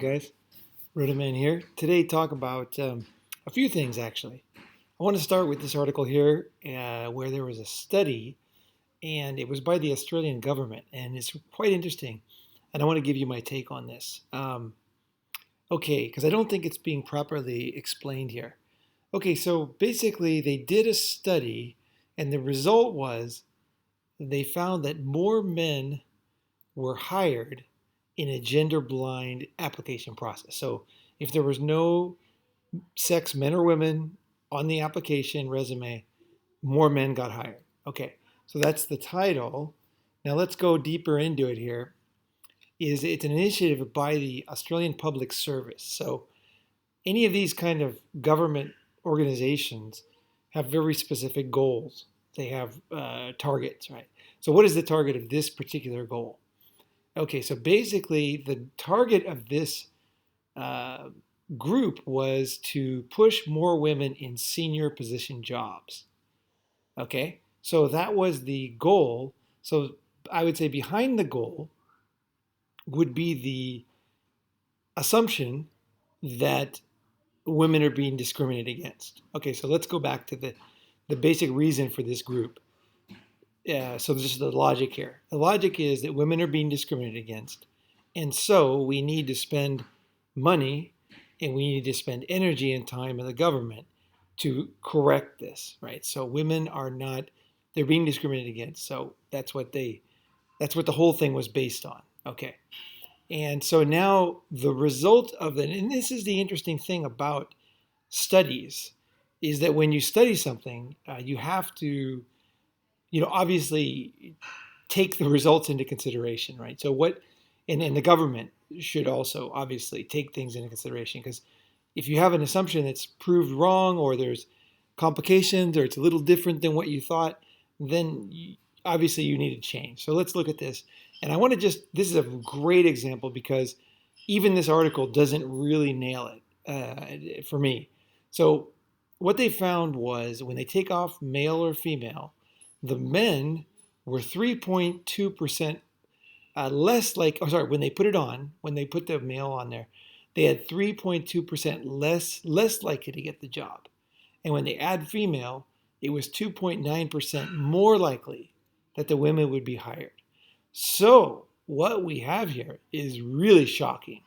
Guys, Ronin here. Today, talk about a few things actually. I want to start with this article here where there was a study and it was by the Australian government and it's quite interesting. And I want to give you my take on this. Okay, because I don't think it's being properly explained here. Okay, so basically, they did a study and the result was they found that more men were hired in a gender blind application process. So if there was no sex, men or women, on the application resume, more men got hired. Okay, so that's the title. Now let's go deeper into it here. It's an initiative by the Australian Public Service. So any of these kind of government organizations have very specific goals. They have targets, right? So what is the target of this particular goal? Okay, so basically the target of this uh, group was to push more women in senior position jobs. Okay, so that was the goal. So I would say behind the goal would be the assumption that women are being discriminated against. Okay, so let's go back to the basic reason for this group. So this is the logic here. The logic is that women are being discriminated against, and so we need to spend money and we need to spend energy and time in the government to correct this, right? So women are not, they're being discriminated against. So that's what the whole thing was based on. Okay. And so now the result of it, and this is the interesting thing about studies, is that when you study something, you have to, obviously take the results into consideration, right? So and the government should also obviously take things into consideration because if you have an assumption that's proved wrong or there's complications or it's a little different than what you thought, then obviously you need to change. So let's look at this. And I want to this is a great example because even this article doesn't really nail it for me. So what they found was when they take off male or female, the men were 3.2% less when they put it on, when they put the male on there, they had 3.2% less likely to get the job. And when they add female, it was 2.9% more likely that the women would be hired. So what we have here is really shocking.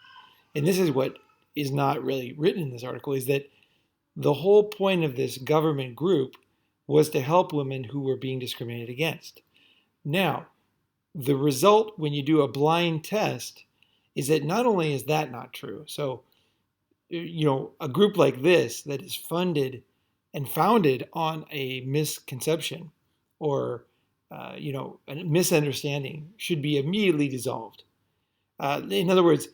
And this is what is not really written in this article is that the whole point of this government group was to help women who were being discriminated against. Now, the result when you do a blind test is that not only is that not true, so a group like this that is funded and founded on a misconception or a misunderstanding should be immediately dissolved. In other words,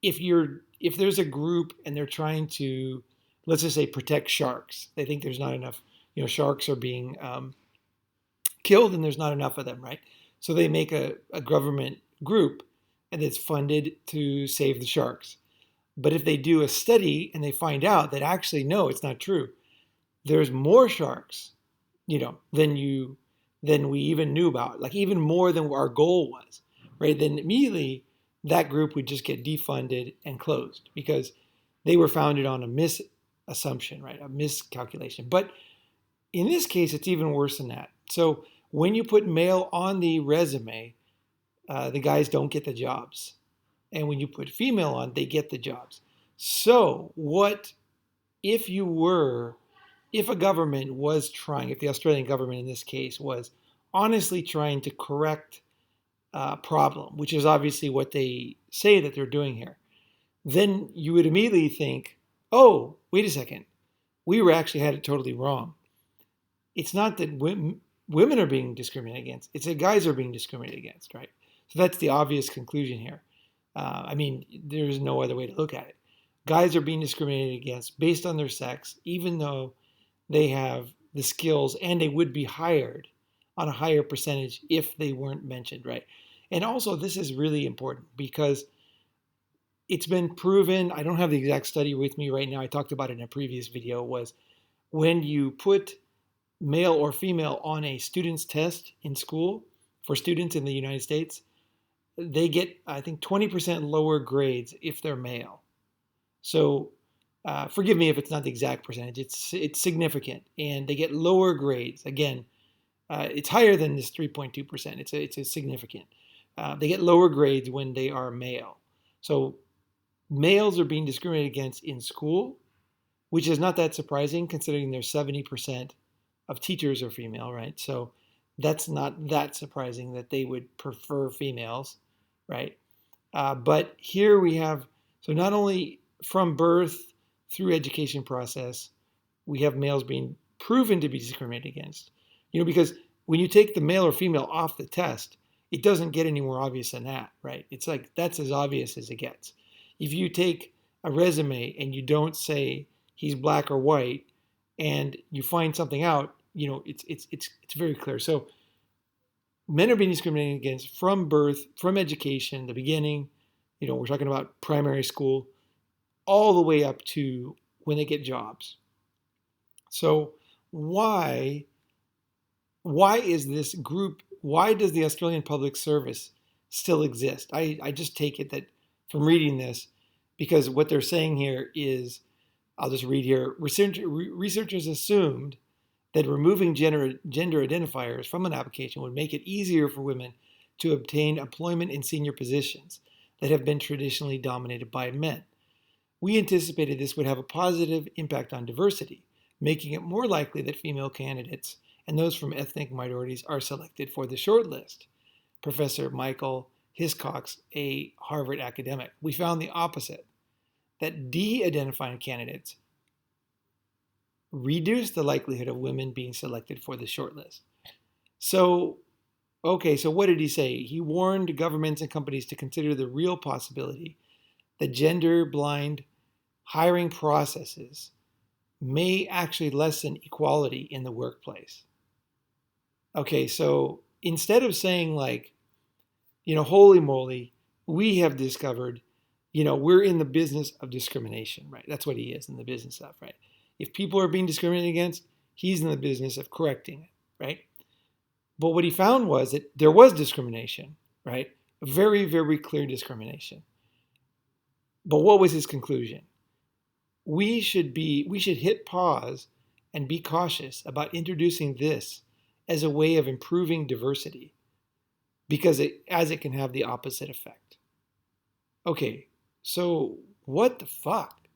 if there's a group and they're trying to, let's just say, protect sharks, they think there's not enough, sharks are being killed and there's not enough of them, right? So they make a government group and it's funded to save the sharks. But if they do a study and they find out that actually, no, it's not true, there's more sharks, than we even knew about, like even more than our goal was, right? Then immediately that group would just get defunded and closed because they were founded on a misassumption, right? A miscalculation. But in this case, it's even worse than that. So when you put male on the resume, the guys don't get the jobs. And when you put female on, they get the jobs. So what if if a government was trying, if the Australian government in this case was honestly trying to correct a problem, which is obviously what they say that they're doing here, then you would immediately think, oh, wait a second, we were actually had it totally wrong. It's not that women are being discriminated against, it's that guys are being discriminated against, right? So that's the obvious conclusion here. There's no other way to look at it. Guys are being discriminated against based on their sex, even though they have the skills and they would be hired on a higher percentage if they weren't mentioned, right? And also, this is really important because it's been proven, I don't have the exact study with me right now, I talked about it in a previous video, was when you put male or female on a student's test in school for students in the United States, they get, I think, 20% lower grades if they're male. So forgive me if it's not the exact percentage. It's significant, and they get lower grades. Again, it's higher than this 3.2%. It's a significant. They get lower grades when they are male. So males are being discriminated against in school, which is not that surprising considering there's 70% of teachers are female, right? So that's not that surprising that they would prefer females, right? But here we have, so not only from birth through education process, we have males being proven to be discriminated against. Because when you take the male or female off the test, it doesn't get any more obvious than that, right? It's like that's as obvious as it gets. If you take a resume and you don't say he's black or white, and you find something out, it's very clear. So men are being discriminated against from birth, from education, the beginning. We're talking about primary school, all the way up to when they get jobs. So why is this group, why does the Australian Public Service still exist? I just take it that from reading this, because what they're saying here is, I'll just read here, researchers assumed that removing gender identifiers from an application would make it easier for women to obtain employment in senior positions that have been traditionally dominated by men. We anticipated this would have a positive impact on diversity, making it more likely that female candidates and those from ethnic minorities are selected for the shortlist. Professor Michael Hiscox, a Harvard academic. We found the opposite, that de-identifying candidates reduce the likelihood of women being selected for the shortlist. So what did he say? He warned governments and companies to consider the real possibility that gender-blind hiring processes may actually lessen equality in the workplace. Okay, so instead of saying like, holy moly, we have discovered, we're in the business of discrimination, right? That's what he is in the business of, right? If people are being discriminated against, he's in the business of correcting it, right? But what he found was that there was discrimination, right? Very, very clear discrimination. But what was his conclusion? We should hit pause and be cautious about introducing this as a way of improving diversity, because it can have the opposite effect. Okay, so what the fuck?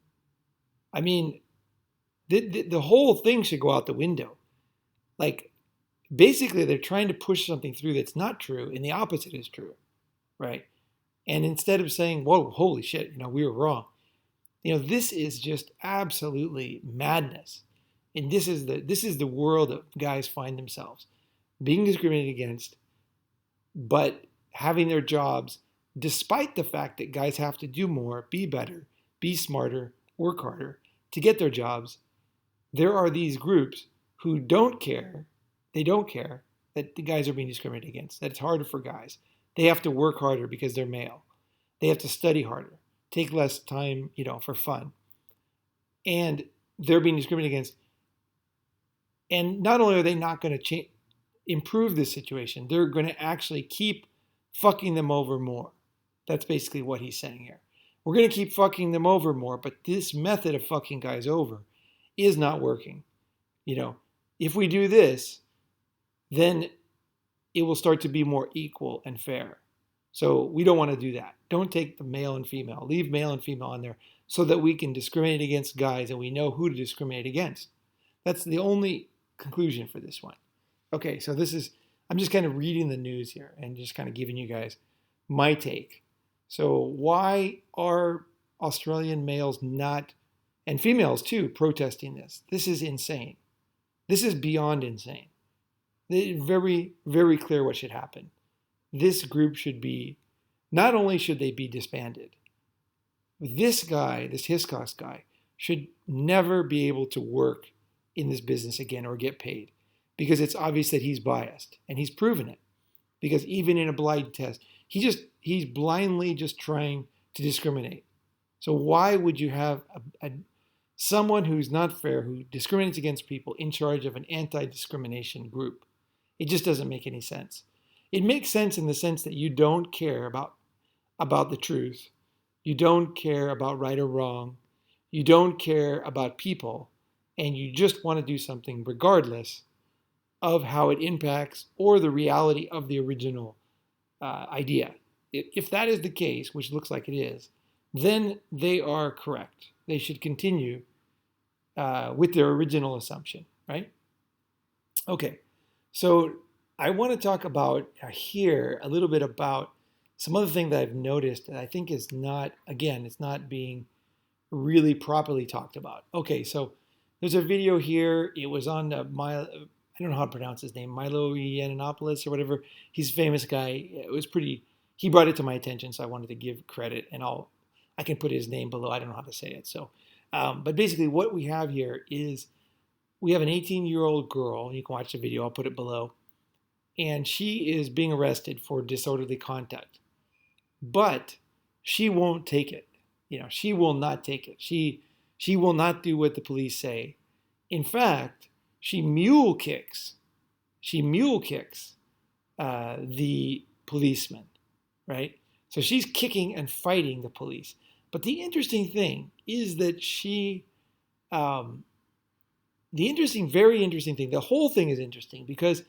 I mean, the whole thing should go out the window. Like, basically, they're trying to push something through that's not true, and the opposite is true, right? And instead of saying, whoa, holy shit, we were wrong. This is just absolutely madness. And this is the world that guys find themselves being discriminated against, but having their jobs, despite the fact that guys have to do more, be better, be smarter, work harder to get their jobs. There are these groups who don't care. They don't care that the guys are being discriminated against, that it's harder for guys. They have to work harder because they're male. They have to study harder, take less time, for fun. And they're being discriminated against. And not only are they not going to improve this situation, they're going to actually keep fucking them over more. That's basically what he's saying here. We're going to keep fucking them over more, but this method of fucking guys over is not working. If we do this, then it will start to be more equal and fair. So we don't want to do that. Don't take the male and female. Leave male and female on there so that we can discriminate against guys and we know who to discriminate against. That's the only conclusion for this one. Okay, so I'm just kind of reading the news here and just kind of giving you guys my take. So why are Australian males not, and females too, protesting this? This is insane. This is beyond insane. It's very, very clear what should happen. This group should be, not only should they be disbanded, this guy, this Hiscox guy, should never be able to work in this business again or get paid, because it's obvious that he's biased, and he's proven it. Because even in a blind test, he's blindly just trying to discriminate. So why would you have someone who's not fair, who discriminates against people, in charge of an anti-discrimination group? It just doesn't make any sense. It makes sense in the sense that you don't care about the truth. You don't care about right or wrong. you don't care about people, and you just want to do something regardless of how it impacts or the reality of the original idea. If that is the case, which looks like it is, then they are correct. They should continue with their original assumption, right? Okay, so I want to talk about here a little bit about some other thing that I've noticed that I think is not, again, it's not being really properly talked about. Okay, so there's a video here. It was on I don't know how to pronounce his name, Milo Yiannopoulos or whatever. He's a famous guy. It was pretty. He brought it to my attention, so I wanted to give credit, and I can put his name below. I don't know how to say it. So, but basically, what we have here is we have an 18-year-old girl. You can watch the video. I'll put it below, and she is being arrested for disorderly conduct, but she won't take it. She will not take it. She will not do what the police say. In fact, she mule kicks. She mule kicks the policeman, right? So she's kicking and fighting the police. But the interesting thing is that very interesting thing, the whole thing is interesting because,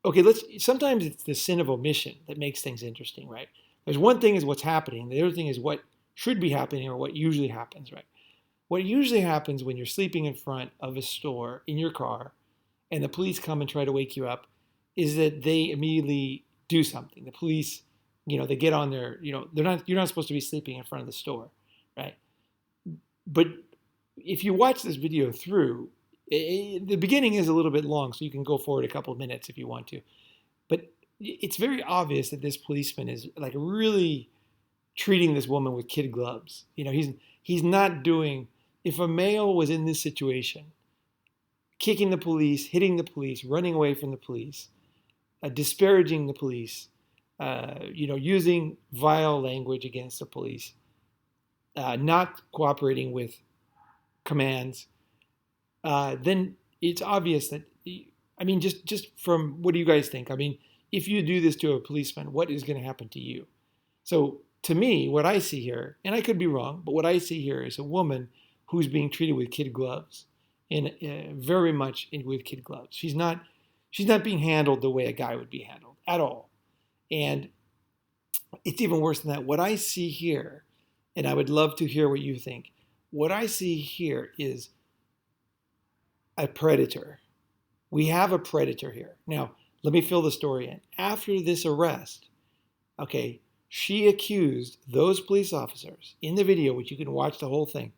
okay, sometimes it's the sin of omission that makes things interesting, right? There's one thing is what's happening. The other thing is what should be happening or what usually happens, right? What usually happens when you're sleeping in front of a store in your car and the police come and try to wake you up is that they immediately do something. The police, they get on their, you're not supposed to be sleeping in front of the store, right? But if you watch this video through, the beginning is a little bit long, so you can go forward a couple of minutes if you want to. But it's very obvious that this policeman is like really treating this woman with kid gloves. He's not doing. If a male was in this situation, kicking the police, hitting the police, running away from the police, disparaging the police, using vile language against the police, not cooperating with commands, then it's obvious that, just from what do you guys think? If you do this to a policeman, what is going to happen to you? So to me, what I see here, and I could be wrong, but what I see here is a woman who's being treated with kid gloves, and very much with kid gloves. She's not being handled the way a guy would be handled at all. And it's even worse than that. What I see here, and I would love to hear what you think, what I see here is a predator. We have a predator here. Now, let me fill the story in. After this arrest, okay, she accused those police officers in the video, which you can watch the whole thing,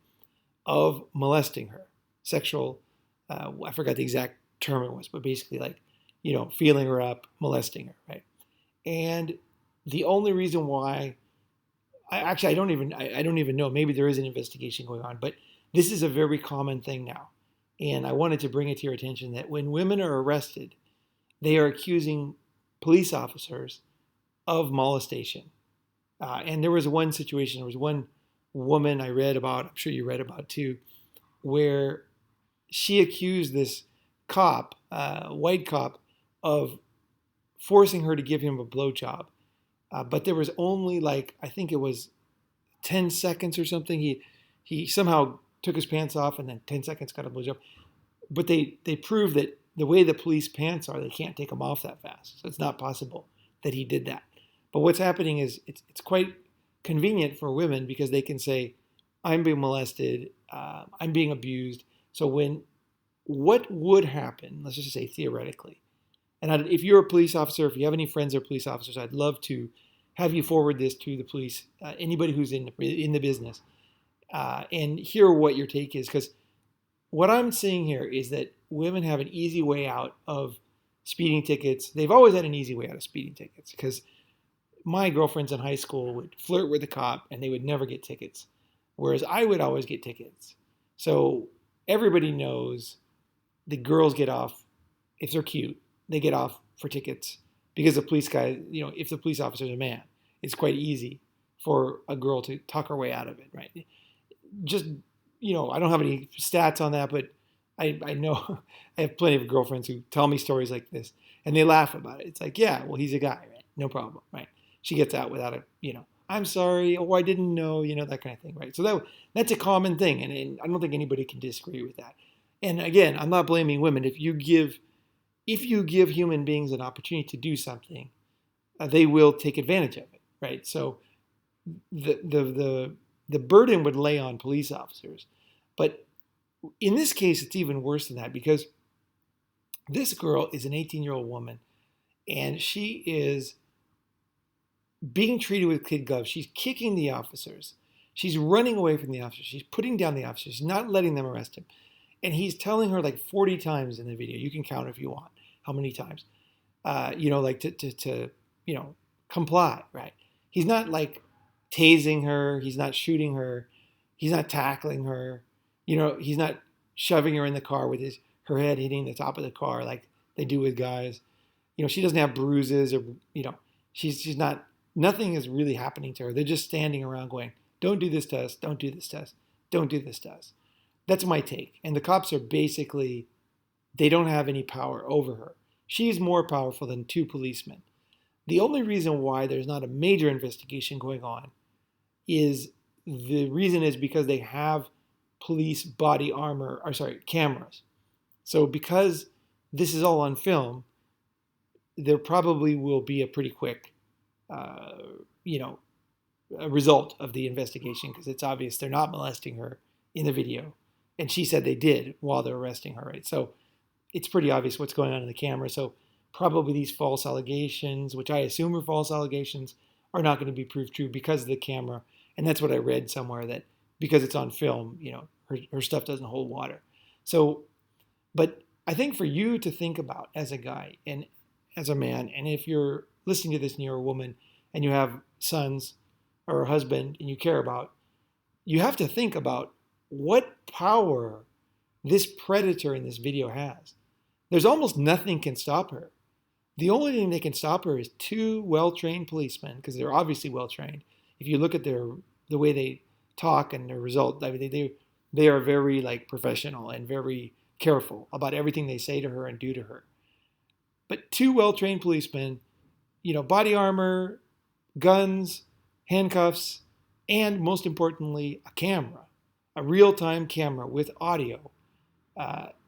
of molesting her, sexual, I forgot the exact term it was, but basically like, feeling her up, molesting her, right? And the only reason why, I don't even know, maybe there is an investigation going on, but this is a very common thing now. And I wanted to bring it to your attention that when women are arrested, they are accusing police officers of molestation. And there was one situation, there was one woman I read about, I'm sure you read about too, where she accused this cop, white cop, of forcing her to give him a blowjob. But there was only I think it was 10 seconds or something. He somehow took his pants off and then 10 seconds got a blowjob. But they proved that the way the police pants are, they can't take them off that fast. So it's not possible that he did that. But what's happening is it's quite convenient for women because they can say, I'm being molested, I'm being abused. So what would happen, let's just say theoretically, and if you're a police officer, if you have any friends or police officers, I'd love to have you forward this to the police, anybody who's in the business, and hear what your take is. Because what I'm seeing here is that women have an easy way out of speeding tickets. They've always had an easy way out of speeding tickets because my girlfriends in high school would flirt with the cop and they would never get tickets, whereas I would always get tickets. So everybody knows the girls get off, if they're cute, they get off for tickets because the police guy, if the police officer is a man, it's quite easy for a girl to talk her way out of it, right? Just, I don't have any stats on that, but I know I have plenty of girlfriends who tell me stories like this and they laugh about it. It's like, yeah, well, he's a guy, right? No problem, right? She gets out without I'm sorry, oh, I didn't know, that kind of thing, right? So that's a common thing, and I don't think anybody can disagree with that. And again, I'm not blaming women. If you give human beings an opportunity to do something, they will take advantage of it, right? So the burden would lay on police officers, but in this case, it's even worse than that because this girl is an 18-year-old woman, and she is being treated with kid gloves. She's kicking the officers. She's running away from the officers. She's putting down the officers. She's not letting them arrest him. And he's telling her like 40 times in the video. You can count if you want how many times. Like to comply, right? He's not like tasing her. He's not shooting her. He's not tackling her. He's not shoving her in the car with her head hitting the top of the car like they do with guys. She doesn't have bruises or, she's not, nothing is really happening to her. They're just standing around going, don't do this to us. Don't do this to us. Don't do this to us. That's my take. And the cops are basically, they don't have any power over her. She's more powerful than two policemen. The only reason why there's not a major investigation going on is the reason is because they have police body armor, or sorry, cameras. So because this is all on film, there probably will be a pretty quick, uh, you know, a result of the investigation because it's obvious they're not molesting her in the video, and she said they did while they're arresting her, right? So it's pretty obvious what's going on in the camera. So probably these false allegations, which I assume are false allegations, are not going to be proved true because of the camera. And that's what I read somewhere that because it's on film, her stuff doesn't hold water. So, but I think for you to think about as a guy and as a man, and if you're listening to this and you're a woman and you have sons or a husband and you care about, you have to think about what power this predator in this video has. There's almost nothing can stop her. The only thing that can stop her is two well-trained policemen, because they're obviously well-trained. If you look at the way they talk and their result, I mean, they are very like professional and very careful about everything they say to her and do to her. But two well-trained policemen, body armor, guns, handcuffs, and most importantly, a camera, a real-time camera with audio.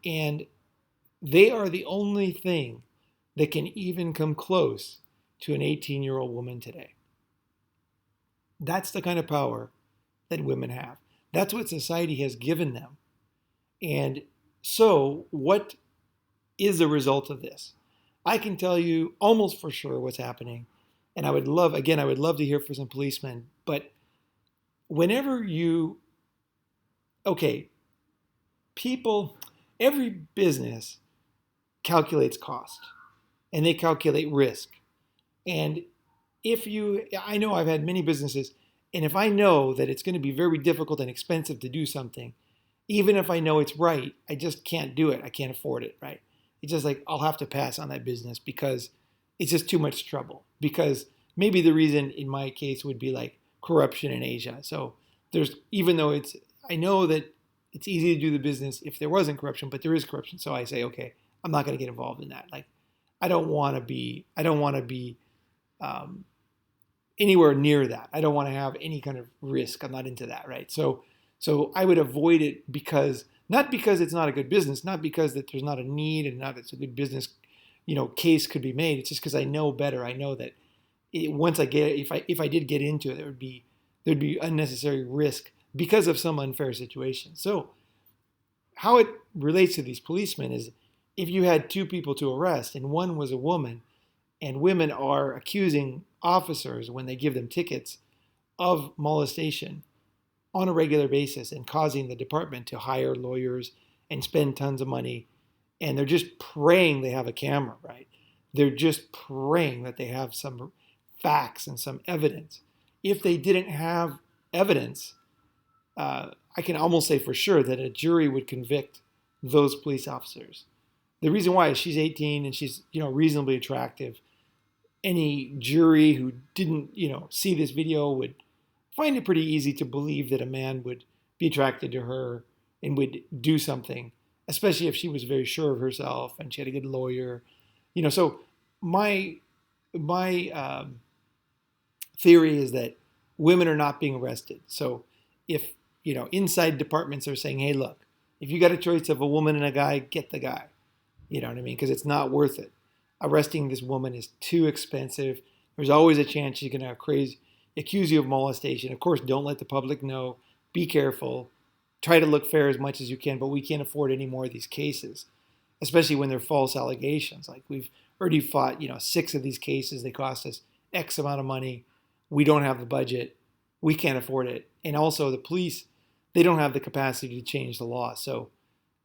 And they are the only thing that can even come close to an 18-year-old woman today. That's the kind of power that women have. That's what society has given them. And so, what is the result of this? I can tell you almost for sure what's happening. And I would love to hear from some policemen. But whenever every business calculates cost and they calculate risk. And I know I've had many businesses, and if I know that it's going to be very difficult and expensive to do something, even if I know it's right, I just can't do it. I can't afford it, right? It's just like I'll have to pass on that business because it's just too much trouble. Because maybe the reason in my case would be like corruption in Asia. So I know that it's easy to do the business if there wasn't corruption, but there is corruption. So I say, okay, I'm not going to get involved in that. Like, I don't want to be anywhere near that. I don't want to have any kind of risk. I'm not into that, right? So I would avoid it not because it's not a good business, not because that there's not a need and not that it's a good business, case could be made. It's just because I know better. I know that if I did get into it, there'd be unnecessary risk because of some unfair situation. So how it relates to these policemen is if you had two people to arrest and one was a woman, and women are accusing officers when they give them tickets of molestation on a regular basis and causing the department to hire lawyers and spend tons of money, and they're just praying they have a camera, right? They're just praying that they have some facts and some evidence. If they didn't have evidence, I can almost say for sure that a jury would convict those police officers. The reason why is she's 18 and she's reasonably attractive. Any jury who didn't see this video would find it pretty easy to believe that a man would be attracted to her and would do something, especially if she was very sure of herself and she had a good lawyer. So my theory is that women are not being arrested. So if, inside departments are saying, hey, look, if you got a choice of a woman and a guy, get the guy. You know what I mean? Because it's not worth it. Arresting this woman is too expensive. There's always a chance she's going to accuse you of molestation. Of course, don't let the public know. Be careful. Try to look fair as much as you can, but we can't afford any more of these cases, especially when they're false allegations. Like we've already fought, 6 of these cases. They cost us X amount of money. We don't have the budget. We can't afford it. And also the police, they don't have the capacity to change the law. So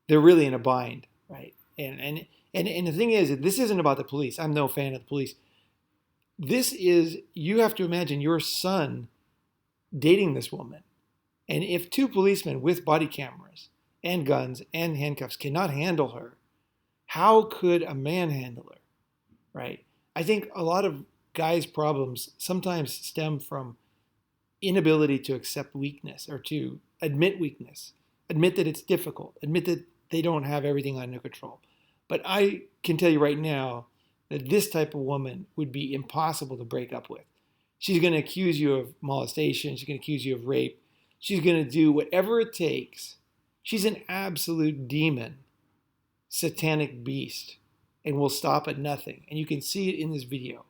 they're really in a bind, right? And the thing is, this isn't about the police. I'm no fan of the police. You have to imagine your son dating this woman. And if 2 policemen with body cameras and guns and handcuffs cannot handle her, how could a man handle her, right? I think a lot of guys' problems sometimes stem from inability to accept weakness or to admit weakness, admit that it's difficult, admit that they don't have everything under control. But I can tell you right now that this type of woman would be impossible to break up with. She's going to accuse you of molestation. She's going to accuse you of rape. She's going to do whatever it takes. She's an absolute demon, satanic beast, and will stop at nothing. And you can see it in this video.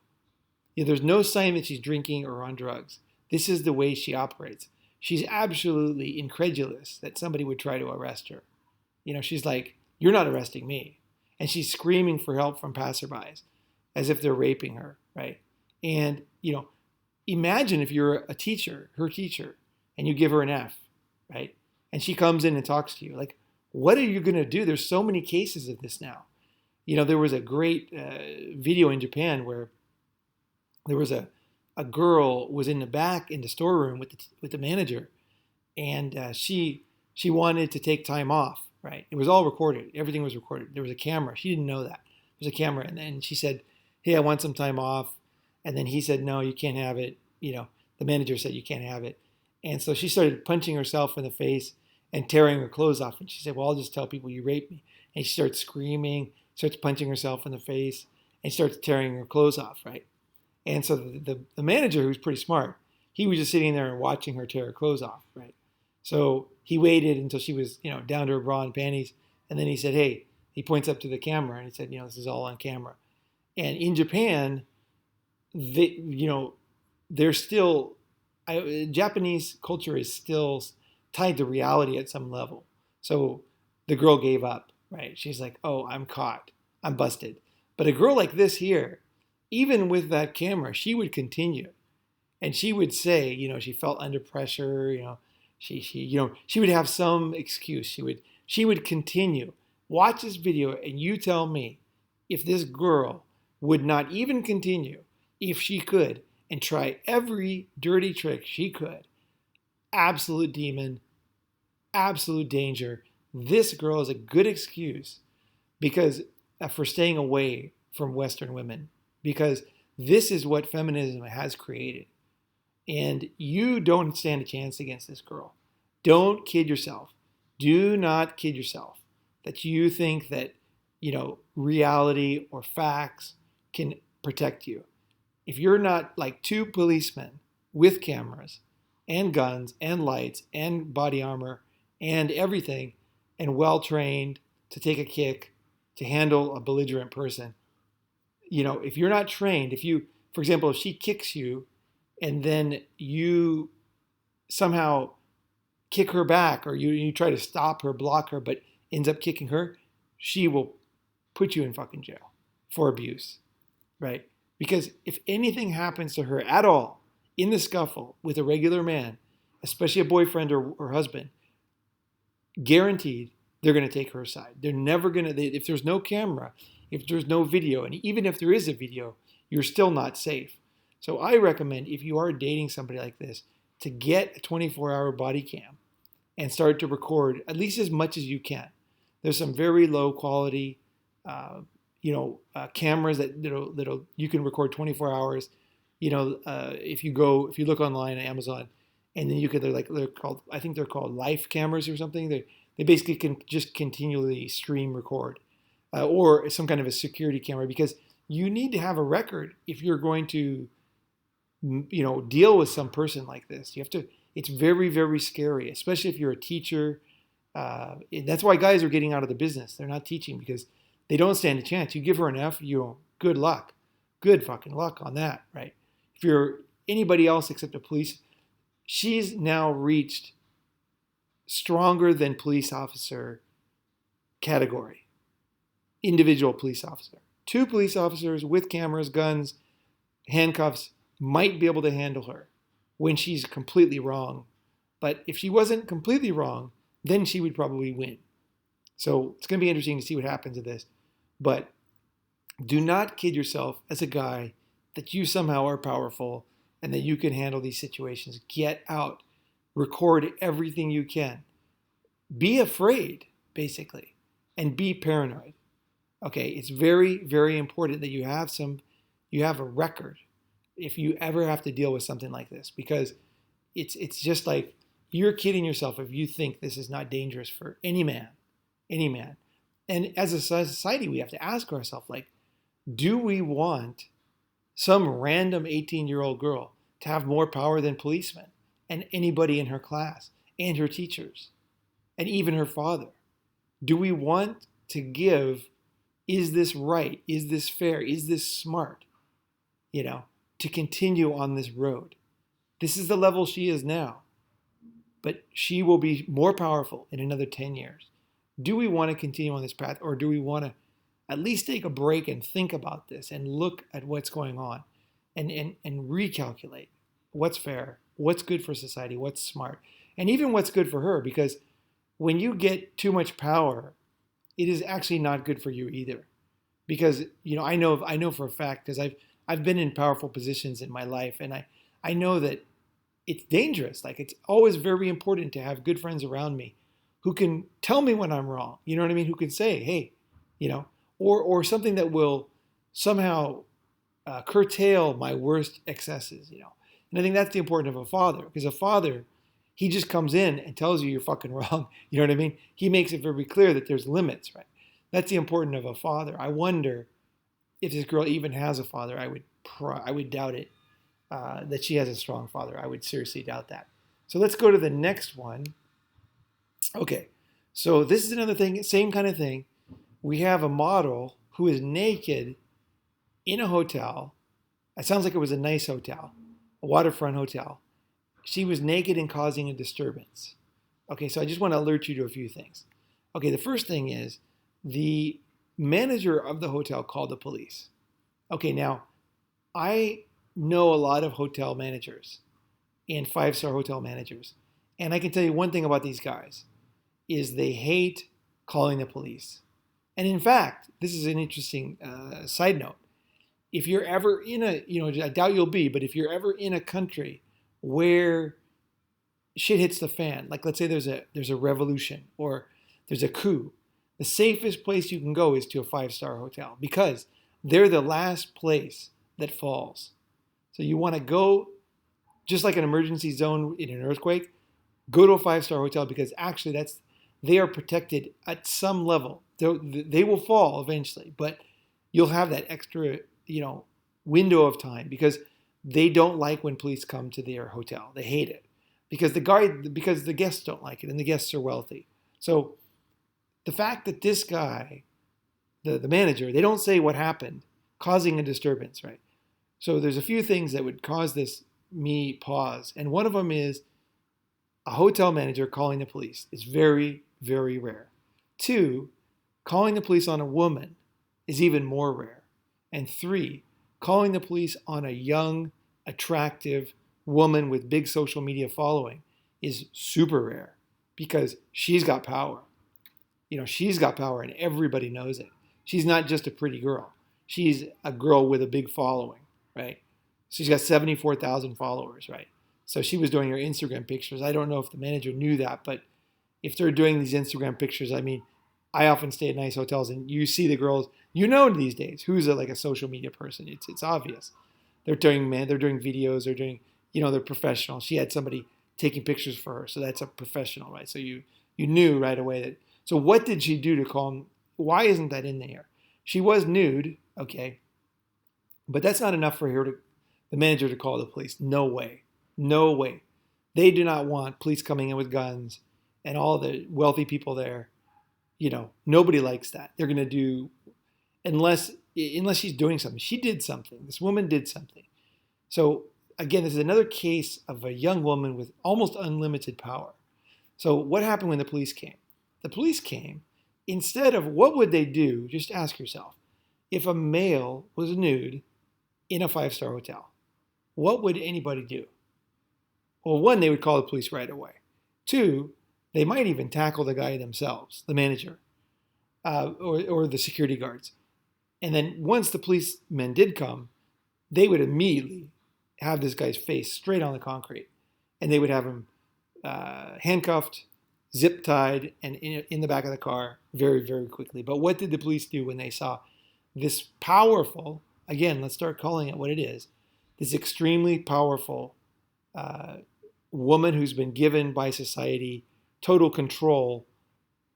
There's no sign that she's drinking or on drugs. This is the way she operates. She's absolutely incredulous that somebody would try to arrest her. She's like, you're not arresting me. And she's screaming for help from passerbys as if they're raping her, right? And, imagine if you're a teacher, her teacher, and you give her an F, right? And she comes in and talks to you. Like, what are you going to do? There's so many cases of this now. There was a great video in Japan where there was a girl was in the back in the storeroom with the manager, and she wanted to take time off. Right. It was all recorded. Everything was recorded. There was a camera. She didn't know that. There was a camera. And then she said, hey, I want some time off. And then he said, no, you can't have it. The manager said you can't have it. And so she started punching herself in the face and tearing her clothes off. And she said, well, I'll just tell people you raped me. And she starts screaming, starts punching herself in the face, and starts tearing her clothes off. Right. And so the manager, who's pretty smart, he was just sitting there and watching her tear her clothes off. Right. So he waited until she was, down to her bra and panties. And then he said, hey, he points up to the camera and he said, this is all on camera. And in Japan, they're still, Japanese culture is still tied to reality at some level. So the girl gave up, right? She's like, oh, I'm caught. I'm busted. But a girl like this here, even with that camera, she would continue. And she would say, she felt under pressure, she would have some excuse. She would continue. Watch this video and you tell me if this girl would not even continue, if she could, and try every dirty trick she could. Absolute demon, absolute danger. This girl is a good excuse because for staying away from Western women, because this is what feminism has created. And you don't stand a chance against this girl. Don't kid yourself. Do not kid yourself that you think that, reality or facts can protect you. If you're not like 2 policemen with cameras and guns and lights and body armor and everything and well-trained to take a kick, to handle a belligerent person, if you're not trained, for example, if she kicks you, and then you somehow kick her back or you try to stop her, block her, but ends up kicking her, she will put you in fucking jail for abuse, right? Because if anything happens to her at all in the scuffle with a regular man, especially a boyfriend or husband, guaranteed they're going to take her side. They're never going to, if there's no camera, if there's no video, and even if there is a video, you're still not safe. So I recommend, if you are dating somebody like this, to get a 24-hour body cam and start to record at least as much as you can. There's some very low quality, cameras that'll you can record 24 hours. If you look online at Amazon, and then they're called, I think they're called life cameras or something. They basically can just continually stream record, or some kind of a security camera, because you need to have a record if you're going to deal with some person like this. You have to. It's very, very scary, especially if you're a teacher. That's why guys are getting out of the business. They're not teaching because they don't stand a chance. You give her an F, good luck, good fucking luck on that, right? If you're anybody else except a police, she's now reached stronger than police officer category, individual police officer. Two police officers with cameras, guns, handcuffs might be able to handle her when she's completely wrong. But if she wasn't completely wrong, then she would probably win. So it's going to be interesting to see what happens to this. But do not kid yourself as a guy that you somehow are powerful and that you can handle these situations. Get out. Record everything you can. Be afraid, basically, and be paranoid. Okay, it's very, very important that you have a record if you ever have to deal with something like this, because it's just like you're kidding yourself if you think this is not dangerous for any man, any man. And as a society, we have to ask ourselves, like, do we want some random 18-year-old girl to have more power than policemen and anybody in her class and her teachers and even her father? Do we want to give, is this right? Is this fair? Is this smart? To continue on this road. This is the level she is now, but she will be more powerful in another 10 years. Do we want to continue on this path, or do we want to at least take a break and think about this and look at what's going on and recalculate what's fair, what's good for society, what's smart, and even what's good for her? Because when you get too much power, it is actually not good for you either. Because I know for a fact, because I've been in powerful positions in my life, and I know that it's dangerous. Like, it's always very important to have good friends around me who can tell me when I'm wrong. You know what I mean? Who can say, hey, or something that will somehow curtail my worst excesses. And I think that's the importance of a father, because a father, he just comes in and tells you you're fucking wrong. You know what I mean? He makes it very clear that there's limits, right? That's the importance of a father. I wonder if this girl even has a father. I would doubt it, that she has a strong father. I would seriously doubt that. So let's go to the next one. Okay, so this is another thing, same kind of thing. We have a model who is naked in a hotel. It sounds like it was a nice hotel, a waterfront hotel. She was naked and causing a disturbance. Okay, so I just want to alert you to a few things. Okay, the first thing is the manager of the hotel called the police. Okay, now I know a lot of hotel managers and five-star hotel managers, and I can tell you one thing about these guys is they hate calling the police. And in fact, this is an interesting side note. If you're ever in I doubt you'll be, but if you're ever in a country where shit hits the fan, like let's say there's a revolution or there's a coup, the safest place you can go is to a five-star hotel, because they're the last place that falls. So you want to go, just like an emergency zone in an earthquake, go to a five-star hotel, because actually they are protected at some level. They will fall eventually, but you'll have that extra, window of time, because they don't like when police come to their hotel. They hate it because the guests don't like it, and the guests are wealthy. So the fact that this guy, the manager, they don't say what happened, causing a disturbance, right? So there's a few things that would cause me pause, and one of them is a hotel manager calling the police. It's very, very rare. Two, calling the police on a woman is even more rare. And three, calling the police on a young, attractive woman with big social media following is super rare, because she's got power. She's got power and everybody knows it. She's not just a pretty girl. She's a girl with a big following, right? She's got 74,000 followers, right? So she was doing her Instagram pictures. I don't know if the manager knew that, but if they're doing these Instagram pictures, I often stay at nice hotels, and you see the girls, these days, who's like a social media person. It's obvious. They're doing videos, they're doing, they're professional. She had somebody taking pictures for her, so that's a professional, right? So you knew right away that. So what did she do to call him? Why isn't that in there? She was nude, okay, but that's not enough for the the manager to call the police. No way. No way. They do not want police coming in with guns and all the wealthy people there. Nobody likes that. They're going to do, unless she's doing something. She did something. This woman did something. So again, this is another case of a young woman with almost unlimited power. So what happened when the police came? The police came, instead of what would they do, just ask yourself, if a male was nude in a 5-star hotel, what would anybody do? Well, one, they would call the police right away. Two, they might even tackle the guy themselves, the manager, or the security guards. And then once the policemen did come, they would immediately have this guy's face straight on the concrete. And they would have him handcuffed, zip tied, and in the back of the car very, very quickly. But what did the police do when they saw this powerful, again, let's start calling it what it is, this extremely powerful woman who's been given by society total control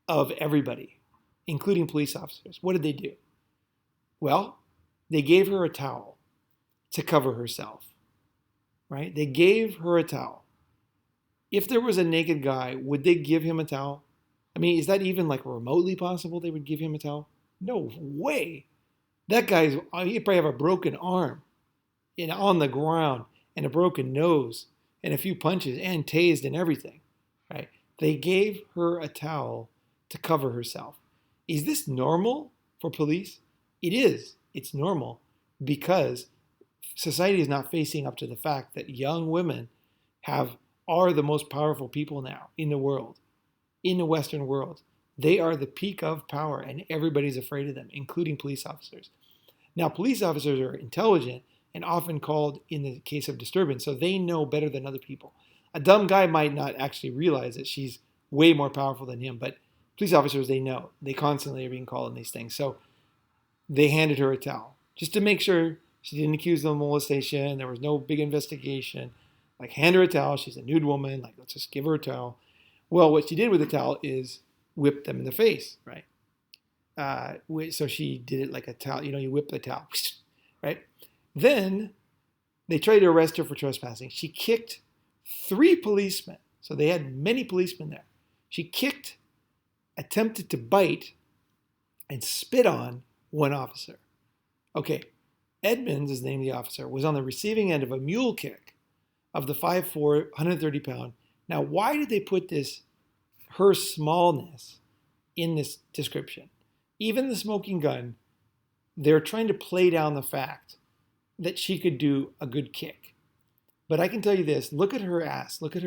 of everybody, including police officers? What did they do? Well, they gave her a towel to cover herself, right? They gave her a towel. If there was a naked guy, would they give him a towel? I mean, is that even like remotely possible they would give him a towel? No way. That guy's, he'd probably have a broken arm and on the ground and a broken nose and a few punches and tased and everything, right? They gave her a towel to cover herself. Is this normal for police? It is. It's normal because society is not facing up to the fact that young women are the most powerful people now in the world, in the Western world. They are the peak of power and everybody's afraid of them, including police officers. Now, police officers are intelligent and often called in the case of disturbance, so they know better than other people. A dumb guy might not actually realize that she's way more powerful than him, but police officers, they know. They constantly are being called in these things. So they handed her a towel just to make sure she didn't accuse them of molestation. There was no big investigation. Like, hand her a towel. She's a nude woman. Like, let's just give her a towel. Well, what she did with the towel is whip them in the face, right? So she did it like a towel. You whip the towel, right? Then they tried to arrest her for trespassing. She kicked 3 policemen. So they had many policemen there. She kicked, attempted to bite, and spit on one officer. Okay, Edmonds is the name of the officer, was on the receiving end of a mule kick of the 5'4", 130-pound. Now, why did they put her smallness in this description? Even the smoking gun, they're trying to play down the fact that she could do a good kick. But I can tell you this, look at her ass, look at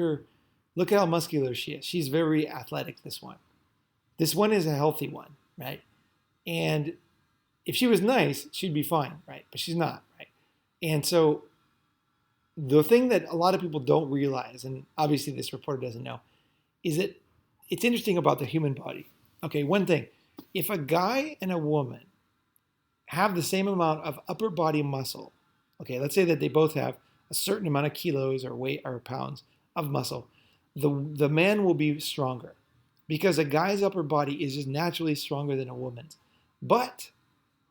how muscular she is. She's very athletic, this one. This one is a healthy one, right? And if she was nice, she'd be fine, right? But she's not, right? And so the thing that a lot of people don't realize, and obviously this reporter doesn't know, is that it's interesting about the human body. Okay, one thing, if a guy and a woman have the same amount of upper body muscle, okay, let's say that they both have a certain amount of kilos or weight or pounds of muscle, the man will be stronger because a guy's upper body is just naturally stronger than a woman's. But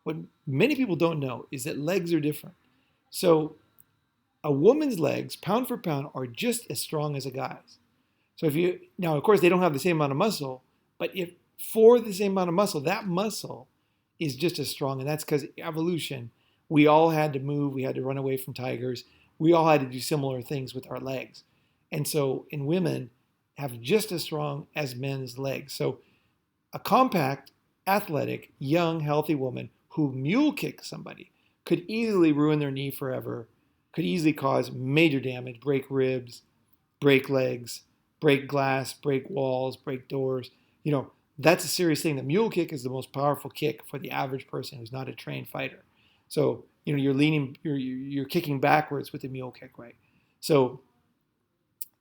what many people don't know is that legs are different. So a woman's legs, pound for pound, are just as strong as a guy's. So now, of course, they don't have the same amount of muscle, but if for the same amount of muscle, that muscle is just as strong. And that's because evolution, we all had to move. We had to run away from tigers. We all had to do similar things with our legs. And so in women, have just as strong as men's legs. So a compact, athletic, young, healthy woman who mule kicks somebody could easily ruin their knee forever, could easily cause major damage, break ribs, break legs, break glass, break walls, break doors. That's a serious thing. The mule kick is the most powerful kick for the average person who's not a trained fighter. So, you're kicking backwards with the mule kick, right? So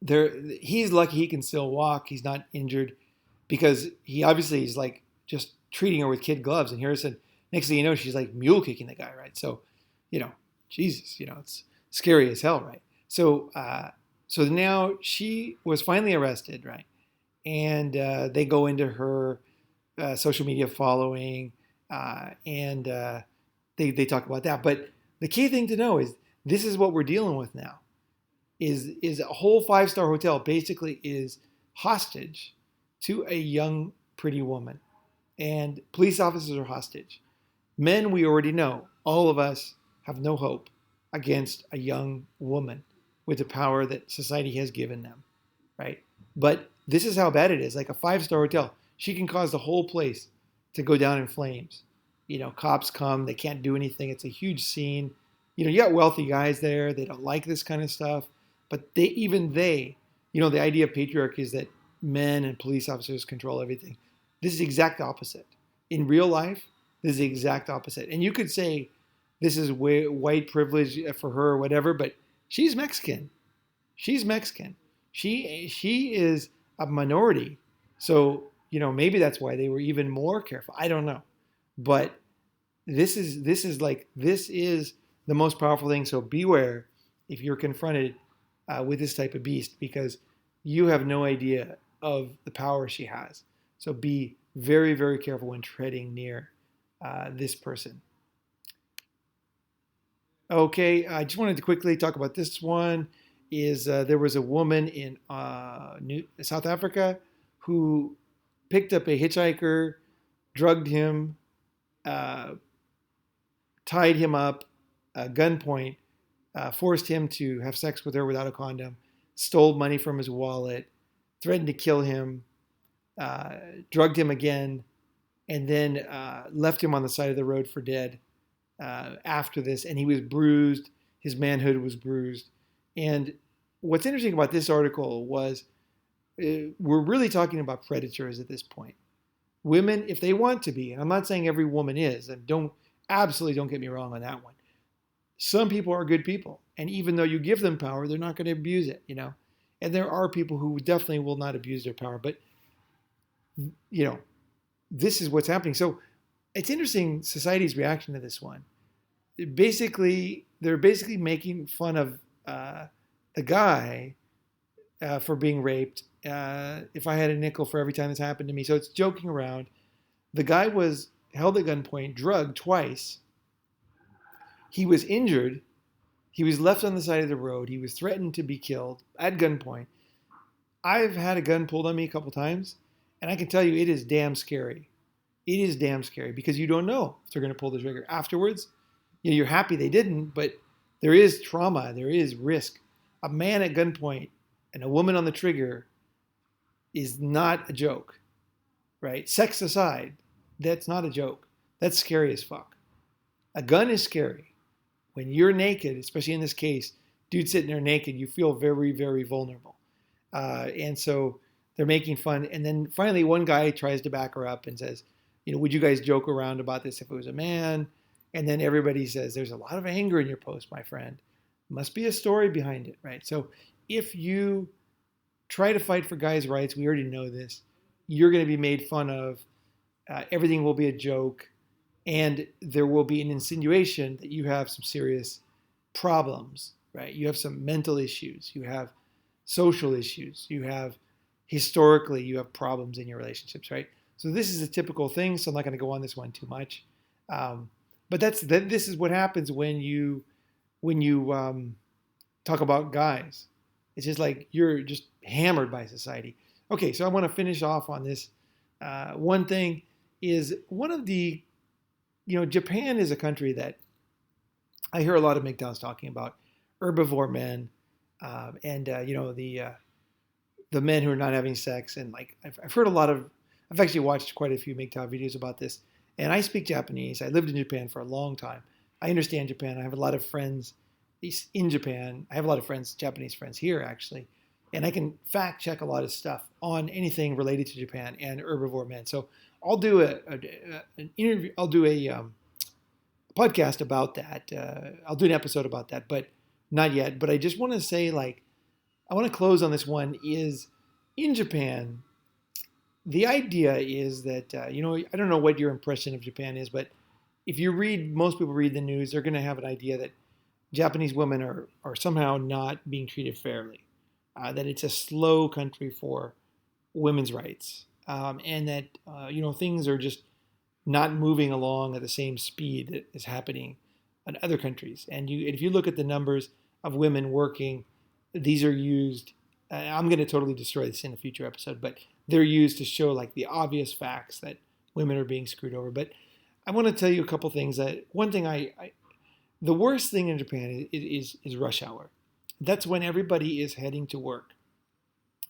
he's lucky he can still walk. He's not injured because he obviously is like just treating her with kid gloves. And Harrison, next thing you know, she's like mule kicking the guy, right? So, Jesus, it's scary as hell, right? So now she was finally arrested, right? And they go into her social media following, and they talk about that. But the key thing to know is this is what we're dealing with now. Is a whole five-star hotel basically is hostage to a young, pretty woman, and police officers are hostage. Men, we already know, all of us have no hope against a young woman with the power that society has given them, right? But this is how bad it is. Like a five-star hotel, she can cause the whole place to go down in flames. Cops come, they can't do anything. It's a huge scene. You got wealthy guys there. They don't like this kind of stuff, but the idea of patriarchy is that men and police officers control everything. This is the exact opposite. In real life, this is the exact opposite. And you could say this is white privilege for her or whatever, but she's Mexican. She's Mexican. She is a minority. So, maybe that's why they were even more careful. I don't know. But this is the most powerful thing. So beware if you're confronted with this type of beast, because you have no idea of the power she has. So be very, very careful when treading near this person. Okay, I just wanted to quickly talk about this one. There was a woman in South Africa who picked up a hitchhiker, drugged him, tied him up, gunpoint, forced him to have sex with her without a condom, stole money from his wallet, threatened to kill him, drugged him again, and then left him on the side of the road for dead after this. And he was bruised. His manhood was bruised. And what's interesting about this article was we're really talking about predators at this point. Women, if they want to be, and I'm not saying every woman is, and absolutely don't get me wrong on that one. Some people are good people, and even though you give them power, they're not going to abuse it, And there are people who definitely will not abuse their power, but this is what's happening. So it's interesting society's reaction to this one. They're basically making fun of the guy for being raped. If I had a nickel for every time this happened to me. So it's joking around. The guy was held at gunpoint, drugged twice. He was injured. He was left on the side of the road. He was threatened to be killed at gunpoint. I've had a gun pulled on me a couple times, and I can tell you it is damn scary. It is damn scary because you don't know if they're going to pull the trigger. Afterwards, you're happy they didn't, but there is trauma. There is risk. A man at gunpoint and a woman on the trigger is not a joke, right? Sex aside, that's not a joke. That's scary as fuck. A gun is scary. When you're naked, especially in this case, dude sitting there naked, you feel very, very vulnerable. And so they're making fun. And then finally, one guy tries to back her up and says, would you guys joke around about this if it was a man? And then everybody says, there's a lot of anger in your post, my friend. Must be a story behind it, right? So if you try to fight for guys' rights, we already know this, you're going to be made fun of. Everything will be a joke. And there will be an insinuation that you have some serious problems, right? You have some mental issues. You have social issues. You have problems in your relationships, right? So this is a typical thing. So I'm not going to go on this one too much. But this is what happens when you talk about guys. It's just like you're just hammered by society. Okay, so I want to finish off on this. One thing is one of the Japan is a country that I hear a lot of MGTOWs talking about herbivore men, and the men who are not having sex, and like I've heard I've actually watched quite a few MGTOW videos about this, and I speak Japanese. I lived in Japan for a long time. I understand Japan. I have a lot of friends in Japan. I have a lot of Japanese friends here actually, and I can fact check a lot of stuff on anything related to Japan and herbivore men. So I'll do an interview. I'll do a podcast about that. I'll do an episode about that, but not yet. But I just want to say, I want to close on this one. Is in Japan, the idea is that I don't know what your impression of Japan is, but if most people read the news, they're going to have an idea that Japanese women are somehow not being treated fairly, that it's a slow country for women's rights. And that things are just not moving along at the same speed that is happening in other countries. And if you look at the numbers of women working, these are used. I'm going to totally destroy this in a future episode, but they're used to show like the obvious facts that women are being screwed over. But I want to tell you a couple things. That one thing the worst thing in Japan is rush hour. That's when everybody is heading to work.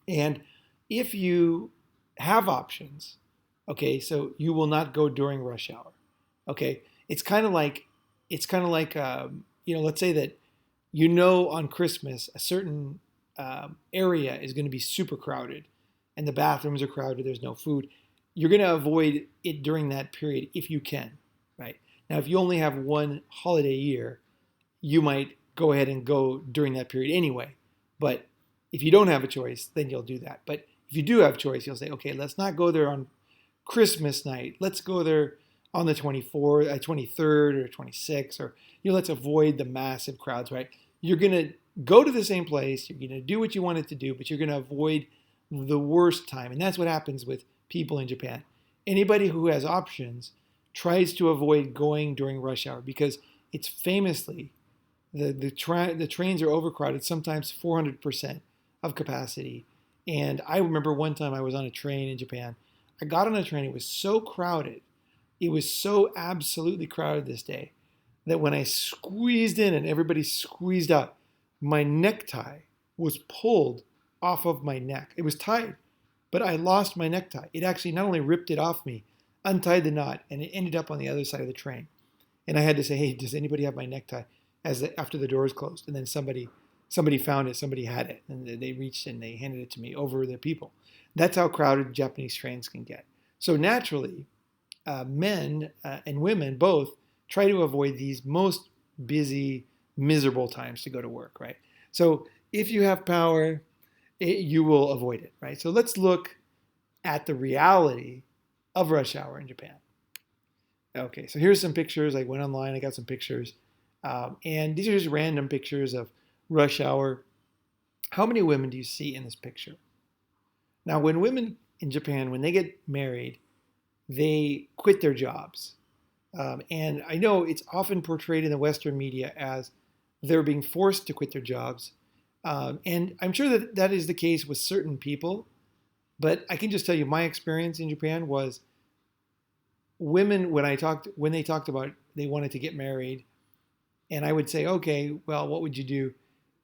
And if you have options, okay, so you will not go during rush hour. Okay, let's say that on Christmas a certain area is going to be super crowded, and the bathrooms are crowded. There's no food. You're going to avoid it during that period if you can, right? Now, if you only have one holiday a year, you might go ahead and go during that period anyway. But if you don't have a choice, then you'll do that. But if you do have a choice, you'll say, okay, let's not go there on Christmas night. Let's go there on the 24th, 23rd, or 26th, or let's avoid the massive crowds, right? You're going to go to the same place. You're going to do what you wanted to do, but you're going to avoid the worst time. And that's what happens with people in Japan. Anybody who has options tries to avoid going during rush hour because it's famously the trains are overcrowded, sometimes 400% of capacity. And I remember one time I was on a train in Japan. I got on a train. It was so crowded. It was so absolutely crowded this day that when I squeezed in and everybody squeezed out, my necktie was pulled off of my neck. It was tied, but I lost my necktie. It actually not only ripped it off me, untied the knot, and it ended up on the other side of the train. And I had to say, hey, does anybody have my necktie? After the doors closed. And then somebody found it, somebody had it, and they reached and they handed it to me over the people. That's how crowded Japanese trains can get. So naturally, men and women both try to avoid these most busy, miserable times to go to work, right? So if you have power, you will avoid it, right? So let's look at the reality of rush hour in Japan. Okay, so here's some pictures. I went online, I got some pictures. And these are just random pictures of rush hour. How many women do you see in this picture? Now, when women in Japan, when they get married, they quit their jobs. And I know it's often portrayed in the Western media as they're being forced to quit their jobs. And I'm sure that that is the case with certain people. But I can just tell you my experience in Japan was women, when they talked about they wanted to get married, and I would say, okay, well, what would you do?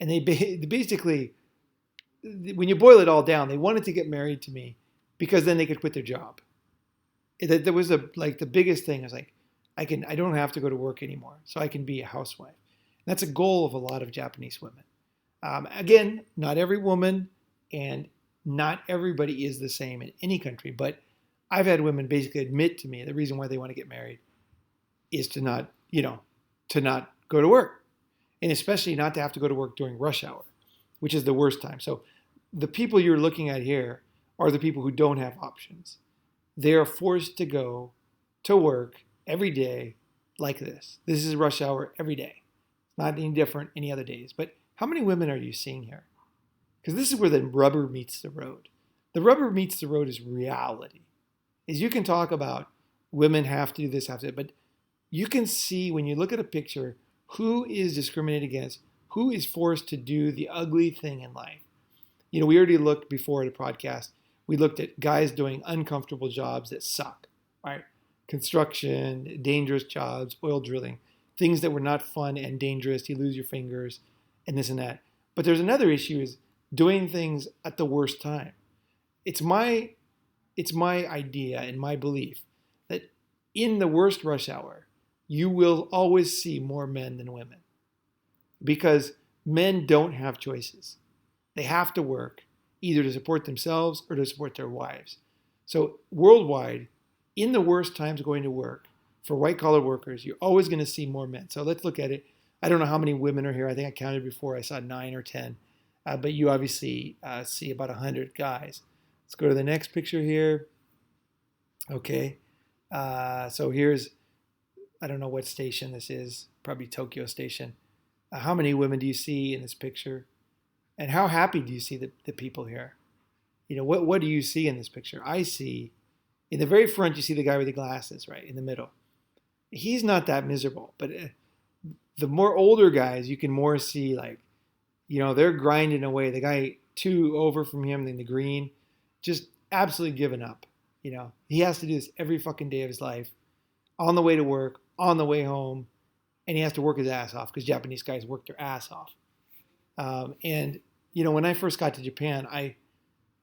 And they basically, when you boil it all down, they wanted to get married to me because then they could quit their job. That was the biggest thing. I was like, I don't have to go to work anymore, so I can be a housewife. And that's a goal of a lot of Japanese women. Again, not every woman and not everybody is the same in any country, but I've had women basically admit to me the reason why they want to get married is to not go to work, and especially not to have to go to work during rush hour, which is the worst time. So the people you're looking at here are the people who don't have options. They are forced to go to work every day like this. This is rush hour every day. It's not any different any other days. But how many women are you seeing here? Because this is where the rubber meets the road. The rubber meets the road is reality. Is you can talk about women have to do this, have to, but you can see when you look at a picture who is discriminated against, who is forced to do the ugly thing in life. We already looked before at a podcast. We looked at guys doing uncomfortable jobs that suck, right? Construction, dangerous jobs, oil drilling, things that were not fun and dangerous. You lose your fingers and this and that. But there's another issue is doing things at the worst time. It's my idea and my belief that in the worst rush hour, you will always see more men than women because men don't have choices. They have to work either to support themselves or to support their wives. So worldwide, in the worst times going to work, for white-collar workers, you're always going to see more men. So let's look at it. I don't know how many women are here. I think I counted before. I saw 9 or 10. But you obviously see about 100 guys. Let's go to the next picture here. Okay. So here's, I don't know what station this is, probably Tokyo Station. How many women do you see in this picture? And how happy do you see the people here? What do you see in this picture? I see, in the very front, you see the guy with the glasses, right, in the middle. He's not that miserable, but The more older guys, you can more see like, they're grinding away. The guy two over from him in the green, just absolutely giving up. He has to do this every fucking day of his life, on the way to work, on the way home, and he has to work his ass off because Japanese guys work their ass off. And when I first got to Japan,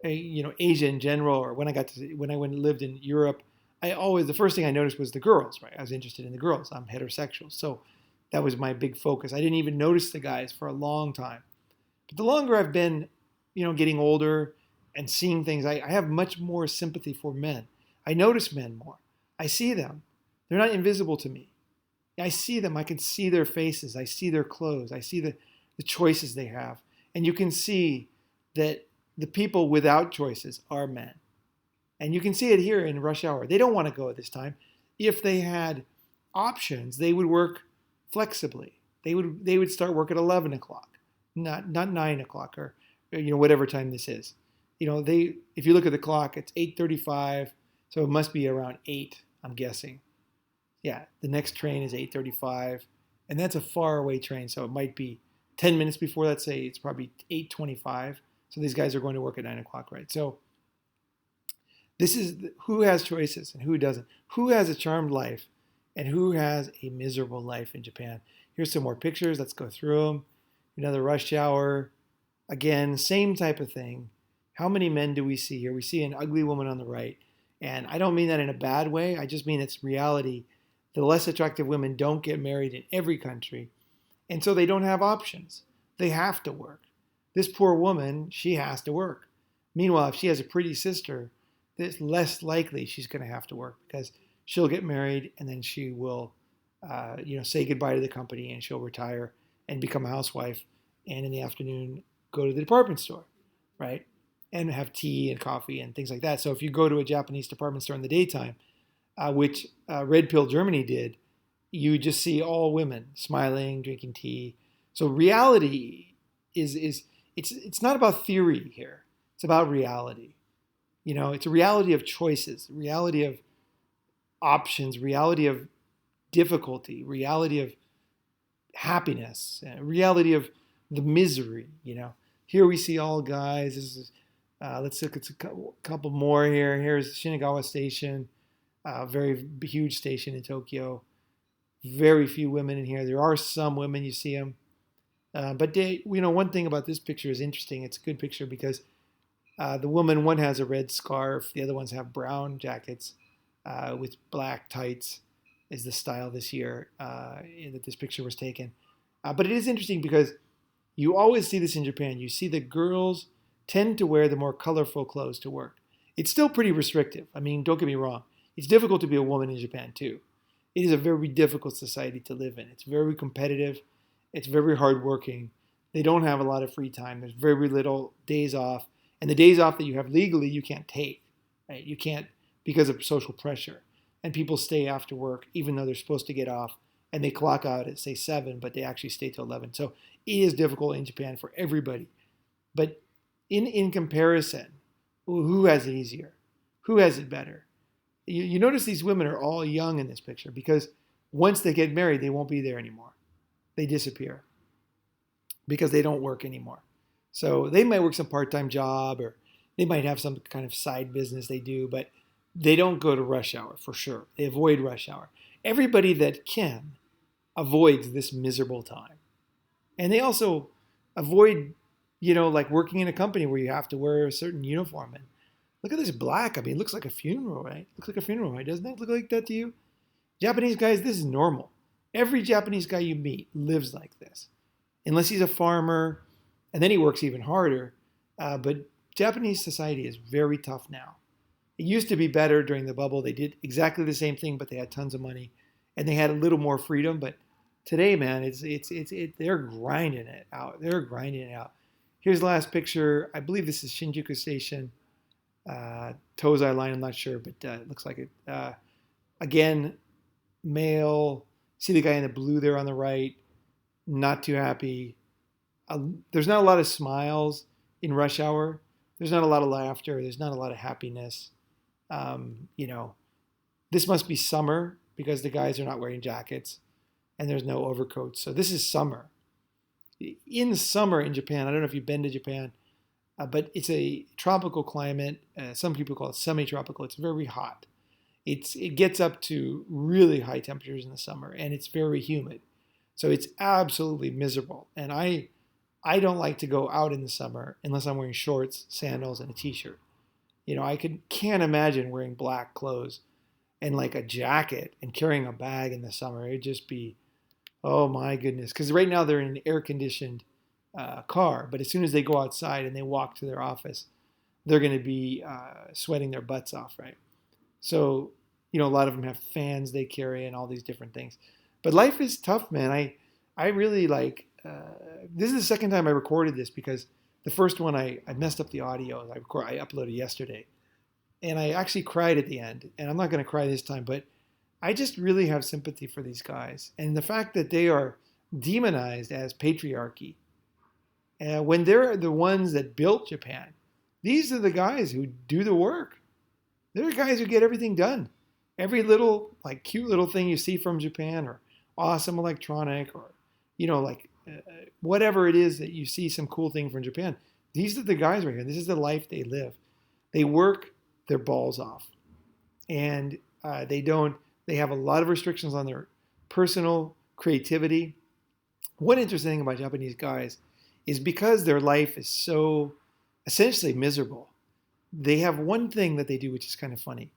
Asia in general, or when I went and lived in Europe, the first thing I noticed was the girls. Right, I was interested in the girls. I'm heterosexual, so that was my big focus. I didn't even notice the guys for a long time. But the longer I've been, getting older and seeing things, I have much more sympathy for men. I notice men more. I see them. They're not invisible to me. I see them. I can see their faces. I see their clothes. I see the choices they have. And you can see that the people without choices are men. And you can see it here in rush hour. They don't want to go at this time. If they had options, they would work flexibly. They would start work at 11 o'clock, not 9 o'clock or whatever time this is. If you look at the clock, it's 8:35, so it must be around 8, I'm guessing. Yeah, the next train is 8:35, and that's a far away train, so it might be 10 minutes before. Let's say it's probably 8:25. So these guys are going to work at 9 o'clock, right? So this is who has choices and who doesn't. Who has a charmed life and who has a miserable life in Japan. Here's some more pictures. Let's go through them. Another rush hour. Again, same type of thing. How many men do we see here? We see an ugly woman on the right. And I don't mean that in a bad way. I just mean it's reality. The less attractive women don't get married in every country. And so they don't have options. They have to work. This poor woman, she has to work. Meanwhile, if she has a pretty sister, it's less likely she's going to have to work because she'll get married and then she will, say goodbye to the company and she'll retire and become a housewife. And in the afternoon, go to the department store, right? And have tea and coffee and things like that. So if you go to a Japanese department store in the daytime, which Red Pill Germany did, you just see all women smiling, drinking tea. So reality is it's not about theory here. It's about reality. It's a reality of choices, reality of options, reality of difficulty, reality of happiness, reality of the misery. Here we see all guys. This is let's look at a couple more here. Here's Shinagawa Station, very huge station in Tokyo. Very few women in here. There are some women, you see them. But one thing about this picture is interesting. It's a good picture because the woman, one has a red scarf. The other ones have brown jackets with black tights is the style this year that this picture was taken. But it is interesting because you always see this in Japan. You see the girls tend to wear the more colorful clothes to work. It's still pretty restrictive. I mean, don't get me wrong. It's difficult to be a woman in Japan too. It is a very difficult society to live in. It's very competitive. It's very hardworking. They don't have a lot of free time. There's very little days off. And the days off that you have legally, you can't take. Right? You can't because of social pressure. And people stay after work, even though they're supposed to get off. And they clock out at, say, 7, but they actually stay till 11. So it is difficult in Japan for everybody. But in comparison, who has it easier? Who has it better? You notice these women are all young in this picture because once they get married, they won't be there anymore. They disappear because they don't work anymore. So they might work some part-time job or they might have some kind of side business they do, but they don't go to rush hour for sure. They avoid rush hour. Everybody that can avoids this miserable time. And they also avoid, like working in a company where you have to wear a certain uniform. And look at this black. I mean, it looks like a funeral, right? Looks like a funeral, right? Doesn't it look like that to you? Japanese guys, this is normal. Every Japanese guy you meet lives like this. Unless he's a farmer, and then he works even harder. But Japanese society is very tough now. It used to be better during the bubble. They did exactly the same thing, but they had tons of money. And they had a little more freedom. But today, man, they're grinding it out. They're grinding it out. Here's the last picture. I believe this is Shinjuku Station. Tozai line, I'm not sure, but it looks like it. Again, male. See the guy in the blue there on the right. Not too happy. There's not a lot of smiles in rush hour. There's not a lot of laughter. There's not a lot of happiness. This must be summer because the guys are not wearing jackets. and there's no overcoats. So this is summer. In summer in Japan, I don't know if you've been to Japan, but it's a tropical climate. Some people call it semi-tropical. It's very hot. It gets up to really high temperatures in the summer, and it's very humid. So it's absolutely miserable. And I don't like to go out in the summer unless I'm wearing shorts, sandals, and a t-shirt. Can't imagine wearing black clothes and like a jacket and carrying a bag in the summer. It'd just be, oh my goodness. Because right now they're in an air-conditioned car, but as soon as they go outside and they walk to their office, they're going to be sweating their butts off, right? So, a lot of them have fans they carry and all these different things. But life is tough, man. I really like, this is the second time I recorded this because the first one I messed up the audio. I uploaded yesterday. And I actually cried at the end. And I'm not going to cry this time, but I just really have sympathy for these guys. And the fact that they are demonized as patriarchy. When they're the ones that built Japan, these are the guys who do the work. They're the guys who get everything done. Every little, like, cute little thing you see from Japan, or awesome electronic, or, whatever it is that you see some cool thing from Japan, these are the guys right here. This is the life they live. They work their balls off. And they have a lot of restrictions on their personal creativity. One interesting thing about Japanese guys is because their life is so essentially miserable, they have one thing that they do which is kind of funny.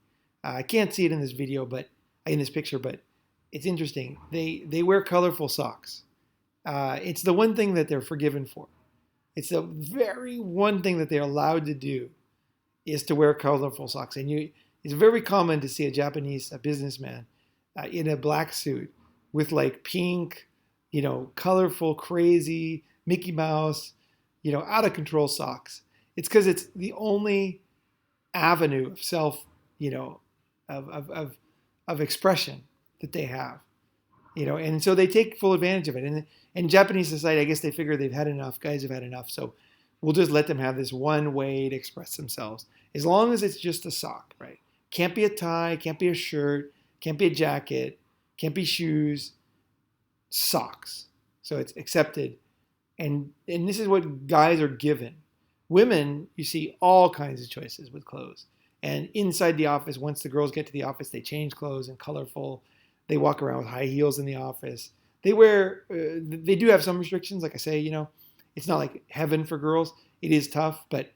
I can't see it in this video, but in this picture, but it's interesting. They wear colorful socks. It's the one thing that they're forgiven for. It's the very one thing that they're allowed to do is to wear colorful socks. And it's very common to see a Japanese businessman in a black suit with like pink, colorful, crazy Mickey Mouse, out of control socks. It's because it's the only avenue of self, of expression that they have, and so they take full advantage of it. And in Japanese society, I guess they figure they've had enough, guys have had enough, so we'll just let them have this one way to express themselves, as long as it's just a sock, right? Can't be a tie, can't be a shirt, can't be a jacket, can't be shoes, socks. So it's accepted. And this is what guys are given. Women, you see all kinds of choices with clothes. And inside the office, once the girls get to the office, they change clothes and colorful. They walk around with high heels in the office. They do have some restrictions. Like I say, it's not like heaven for girls. It is tough, but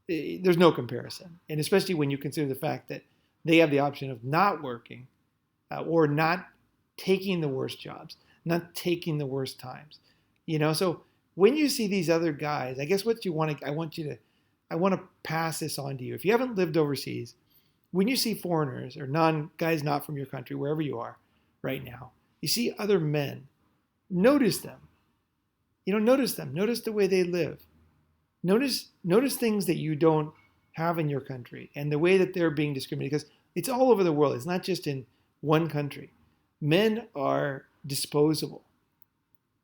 there's no comparison. And especially when you consider the fact that they have the option of not working or not taking the worst jobs, not taking the worst times. So when you see these other guys, I guess what I want to pass this on to you. If you haven't lived overseas, when you see foreigners or guys not from your country, wherever you are right now, you see other men, notice them. Notice them. Notice the way they live. Notice things that you don't have in your country and the way that they're being discriminated, because it's all over the world. It's not just in one country. Men are disposable.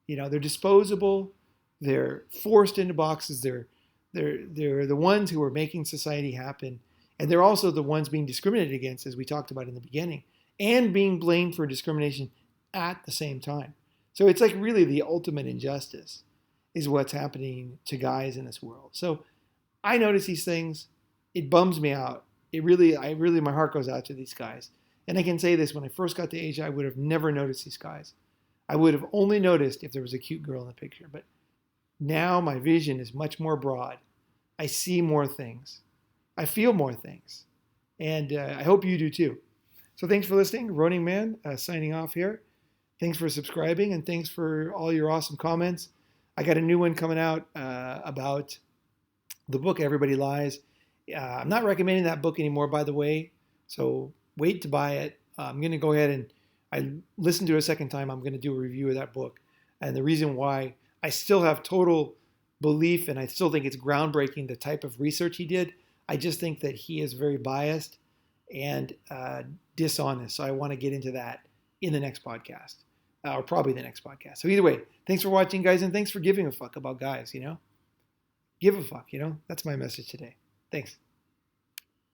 They're disposable. They're forced into boxes. They're the ones who are making society happen. And they're also the ones being discriminated against, as we talked about in the beginning, and being blamed for discrimination at the same time. So it's like really the ultimate injustice is what's happening to guys in this world. So I notice these things. It bums me out. My heart goes out to these guys. And I can say this, when I first got to Asia, I would have never noticed these guys. I would have only noticed if there was a cute girl in the picture. But now my vision is much more broad. I see more things. I feel more things. And I hope you do too. So thanks for listening. Ronin Man signing off here. Thanks for subscribing, and thanks for all your awesome comments. I got a new one coming out about the book Everybody Lies. I'm not recommending that book anymore, by the way. So wait to buy it. I'm going to go ahead and I listened to it a second time. I'm going to do a review of that book. And the reason why, I still have total belief, and I still think it's groundbreaking, the type of research he did. I just think that he is very biased and dishonest. So I want to get into that in the next podcast, or probably the next podcast. So either way, thanks for watching, guys, and thanks for giving a fuck about guys, Give a fuck, That's my message today. Thanks.